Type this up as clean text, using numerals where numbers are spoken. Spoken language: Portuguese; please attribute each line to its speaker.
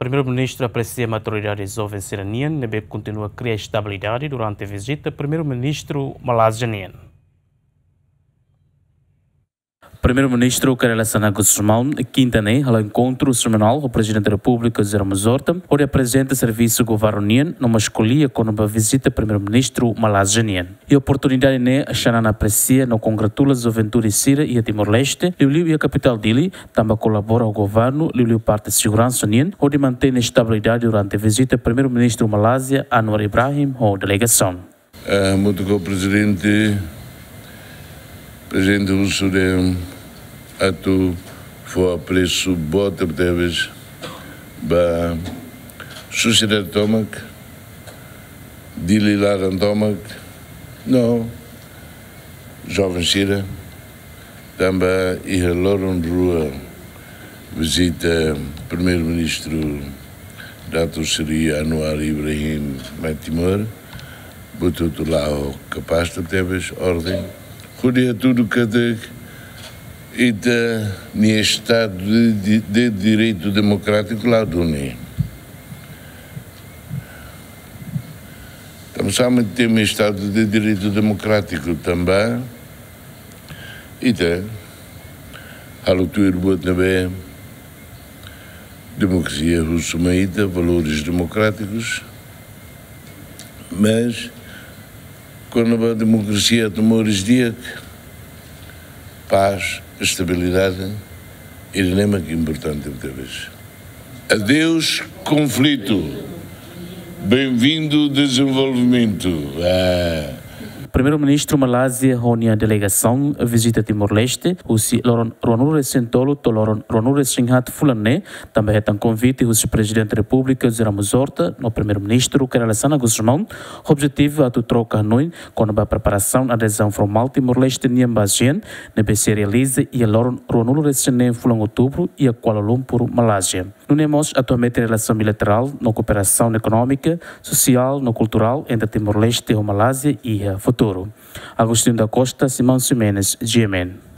Speaker 1: Primeiro-Ministro aprecia a maturidade soviética, e continua a criar estabilidade durante a visita Primeiro-Ministro malasiano. Primeiro-Ministro Karela Gusmão, quinta-feira, ao encontro semanal com o Presidente da República, Zé Mazorta, onde apresenta serviço governiano numa escolha com uma visita Primeiro-Ministro malasiano. E a oportunidade né, a Xanana aprecia, não congratula a juventude síria e a Timor-Leste, e a capital dele também colabora ao governo, e parte de segurança união, onde mantém a estabilidade durante a visita Primeiro-Ministro Malásia, Anwar Ibrahim, ou delegação.
Speaker 2: Muito com o Presidente russo de atu foi a preço bota talvez ba sociedade tomac dililaran tomac não jovem Sira também e Loron Rua visita primeiro-ministro Dato Sri Anwar Ibrahim Timor botou lá o capaz de talvez ordem Curia tudo que e de Estado de Direito Democrático lá do NE. Estamos a ter um Estado de Direito Democrático também. E a luta também democracia russo-maíta, valores democráticos, mas quando a democracia tomou os dias, paz, estabilidade, e nem mais que importante muita vez. Adeus, conflito. Bem-vindo, desenvolvimento.
Speaker 1: Primeiro-Ministro Malásia, a delegação visita Timor-Leste, o Ronur Sentolo, Ronur Singhat Fulane, também é um convite o Presidente da República, Zé Mazorta, no Primeiro-Ministro, Karela Gusmão, o objetivo é a troca noi, com a preparação da adesão formal Timor-Leste Niambasian, que se realiza e a Ronur Senen Fulan Outubro e a Kuala Lumpur, Malásia. Não temos atualmente relação bilateral, na cooperação econômica, social, no cultural entre Timor-Leste e Malásia e a futuro. Agostinho da Costa, Simão Simenes, GMN.